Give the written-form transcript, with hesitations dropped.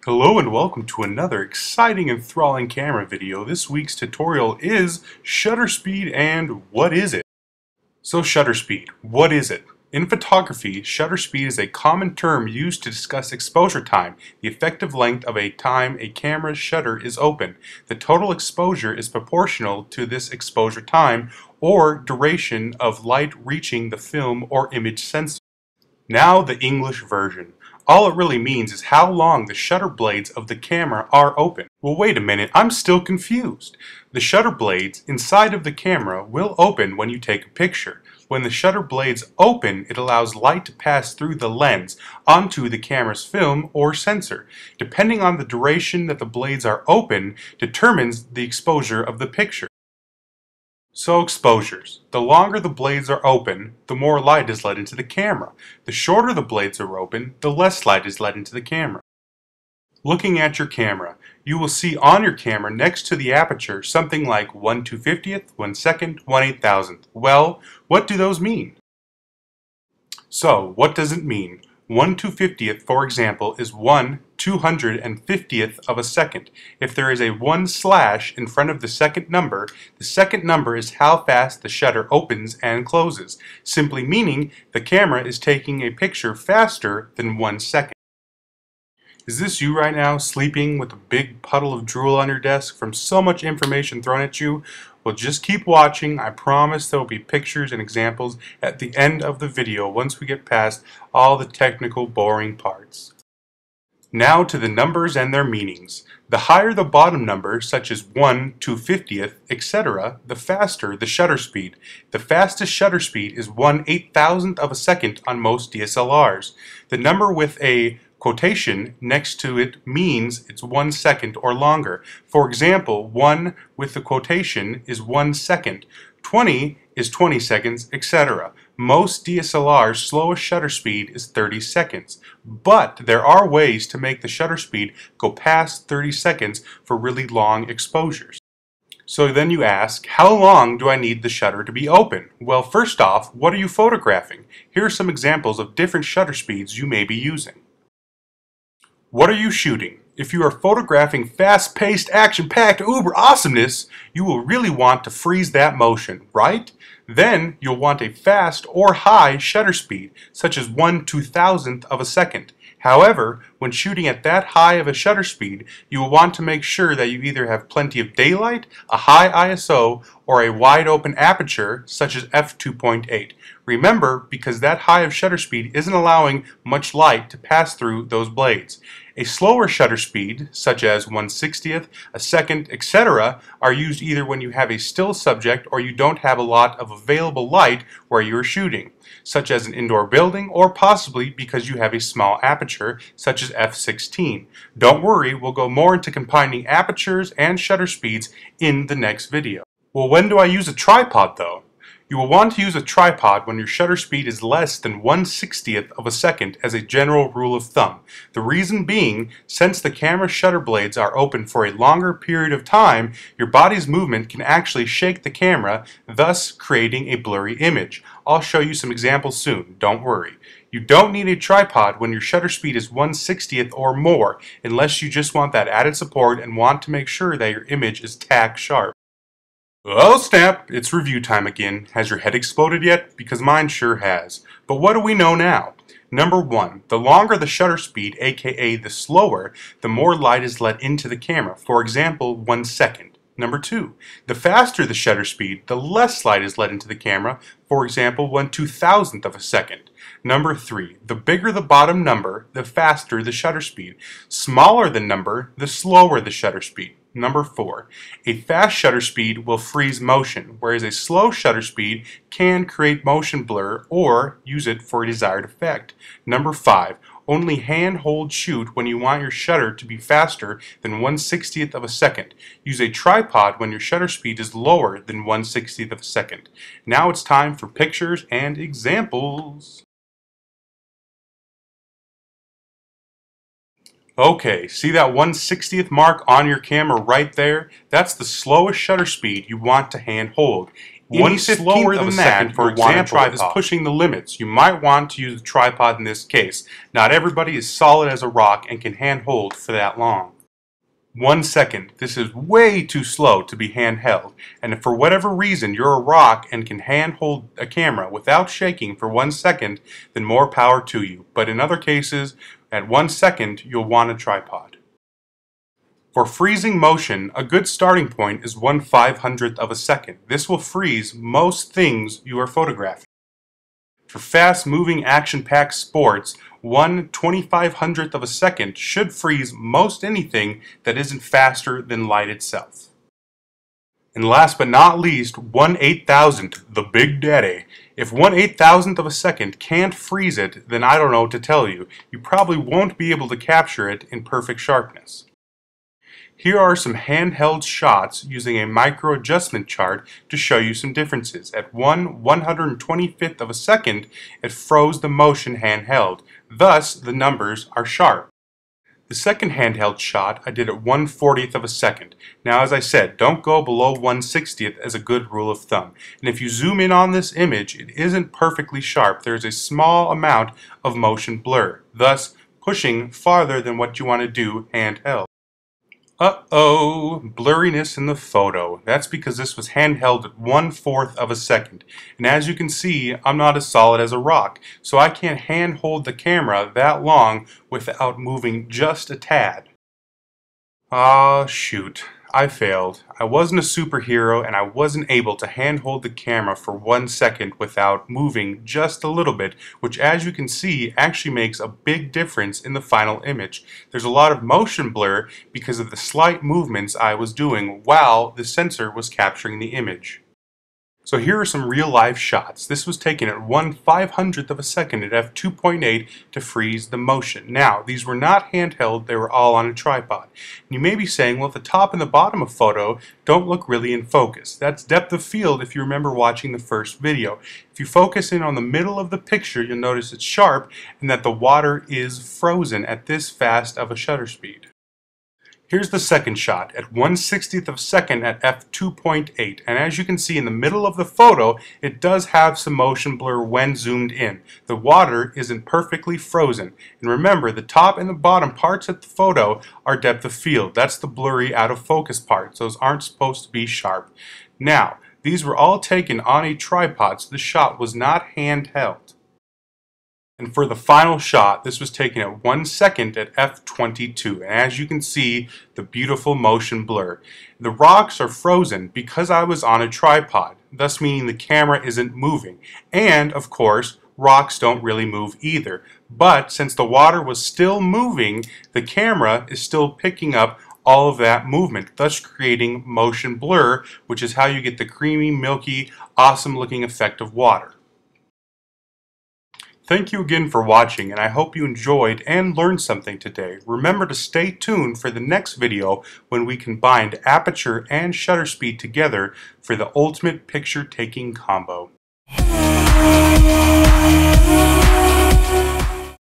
Hello and welcome to another exciting and enthralling camera video. This week's tutorial is shutter speed and what is it? So shutter speed, what is it? In photography, shutter speed is a common term used to discuss exposure time, the effective length of a time a camera's shutter is open. The total exposure is proportional to this exposure time or duration of light reaching the film or image sensor. Now the English version. All it really means is how long the shutter blades of the camera are open. Well, wait a minute, I'm still confused. The shutter blades inside of the camera will open when you take a picture. When the shutter blades open, it allows light to pass through the lens onto the camera's film or sensor. Depending on the duration that the blades are open determines the exposure of the picture. So exposures. The longer the blades are open, the more light is let into the camera. The shorter the blades are open, the less light is let into the camera. Looking at your camera, you will see on your camera next to the aperture something like 1/250th, 1 second, 1/8000th. Well, what do those mean? So, what does it mean? 1/250th, for example, is 1/250th of a second. If there is a 1 slash in front of the second number is how fast the shutter opens and closes, simply meaning the camera is taking a picture faster than 1 second. Is this you right now, sleeping with a big puddle of drool on your desk from so much information thrown at you? Well, just keep watching. I promise there will be pictures and examples at the end of the video once we get past all the technical, boring parts. Now to the numbers and their meanings. The higher the bottom number, such as 1/250th, etc., the faster the shutter speed. The fastest shutter speed is 1/8000th of a second on most DSLRs. The number with a quotation next to it means it's 1 second or longer. For example, 1 with the quotation is 1 second, 20 is 20 seconds, etc. Most DSLR's slowest shutter speed is 30 seconds, but there are ways to make the shutter speed go past 30 seconds for really long exposures. So then you ask, how long do I need the shutter to be open? Well, first off, what are you photographing? Here are some examples of different shutter speeds you may be using. What are you shooting? If you are photographing fast-paced, action-packed uber awesomeness, you will really want to freeze that motion, right? Then you'll want a fast or high shutter speed, such as 1/2000th of a second. However, when shooting at that high of a shutter speed, you will want to make sure that you either have plenty of daylight, a high ISO, or a wide open aperture, such as f2.8. Remember, because that high of shutter speed isn't allowing much light to pass through those blades. A slower shutter speed, such as 1/60th, a second, etc., are used either when you have a still subject or you don't have a lot of available light where you are shooting, such as an indoor building, or possibly because you have a small aperture, such as f16. Don't worry, we'll go more into combining apertures and shutter speeds in the next video. Well, when do I use a tripod though? You will want to use a tripod when your shutter speed is less than 1/60th of a second as a general rule of thumb. The reason being, since the camera shutter blades are open for a longer period of time, your body's movement can actually shake the camera, thus creating a blurry image. I'll show you some examples soon, don't worry. You don't need a tripod when your shutter speed is 1/60th or more, unless you just want that added support and want to make sure that your image is tack sharp. Oh snap, it's review time again. Has your head exploded yet? Because mine sure has. But what do we know now? Number 1, the longer the shutter speed, aka the slower, the more light is let into the camera. For example, 1 second. Number 2, the faster the shutter speed, the less light is let into the camera. For example, 1/2000th of a second. Number 3, the bigger the bottom number, the faster the shutter speed. Smaller the number, the slower the shutter speed. Number 4, a fast shutter speed will freeze motion, whereas a slow shutter speed can create motion blur or use it for a desired effect. Number 5, only hand-hold shoot when you want your shutter to be faster than 1/60th of a second. Use a tripod when your shutter speed is lower than 1/60th of a second. Now it's time for pictures and examples. Okay, see that 1/60th mark on your camera right there? That's the slowest shutter speed you want to hand hold. Any slower than that, for example, is pushing the limits. You might want to use a tripod in this case. Not everybody is solid as a rock and can handhold for that long. 1 second. This is way too slow to be handheld, and if for whatever reason you're a rock and can handhold a camera without shaking for 1 second, then more power to you. But in other cases, at 1 second, you'll want a tripod. For freezing motion, a good starting point is 1/500th of a second. This will freeze most things you are photographing. For fast-moving, action-packed sports, 1/2500th of a second should freeze most anything that isn't faster than light itself. And last but not least, 1/8000th, the big daddy. If 1/8000th of a second can't freeze it, then I don't know what to tell you. You probably won't be able to capture it in perfect sharpness. Here are some handheld shots using a micro adjustment chart to show you some differences. At 1/125th of a second, it froze the motion handheld. Thus, the numbers are sharp. The second handheld shot I did at 1/40th of a second. Now, as I said, don't go below 1/60th as a good rule of thumb. And if you zoom in on this image, it isn't perfectly sharp. There's a small amount of motion blur, thus pushing farther than what you want to do handheld. Uh-oh, blurriness in the photo. That's because this was handheld at 1/4th of a second. And as you can see, I'm not as solid as a rock, so I can't handhold the camera that long without moving just a tad. Ah, shoot. I failed. I wasn't a superhero and I wasn't able to handhold the camera for 1 second without moving just a little bit, which as you can see actually makes a big difference in the final image. There's a lot of motion blur because of the slight movements I was doing while the sensor was capturing the image. So here are some real-life shots. This was taken at 1/500th of a second at f2.8 to freeze the motion. Now, these were not handheld, they were all on a tripod. And you may be saying, well, the top and the bottom of photo don't look really in focus. That's depth of field if you remember watching the first video. If you focus in on the middle of the picture, you'll notice it's sharp and that the water is frozen at this fast of a shutter speed. Here's the second shot at 1/60th of a second at f2.8, and as you can see in the middle of the photo, it does have some motion blur when zoomed in. The water isn't perfectly frozen, and remember the top and the bottom parts of the photo are depth of field. That's the blurry out of focus parts. Those aren't supposed to be sharp. Now, these were all taken on a tripod, so the shot was not handheld. And for the final shot, this was taken at 1 second at f22. And as you can see, the beautiful motion blur. The rocks are frozen because I was on a tripod, thus meaning the camera isn't moving. And, of course, rocks don't really move either. But since the water was still moving, the camera is still picking up all of that movement, thus creating motion blur, which is how you get the creamy, milky, awesome-looking effect of water. Thank you again for watching, and I hope you enjoyed and learned something today. Remember to stay tuned for the next video when we combine aperture and shutter speed together for the ultimate picture-taking combo.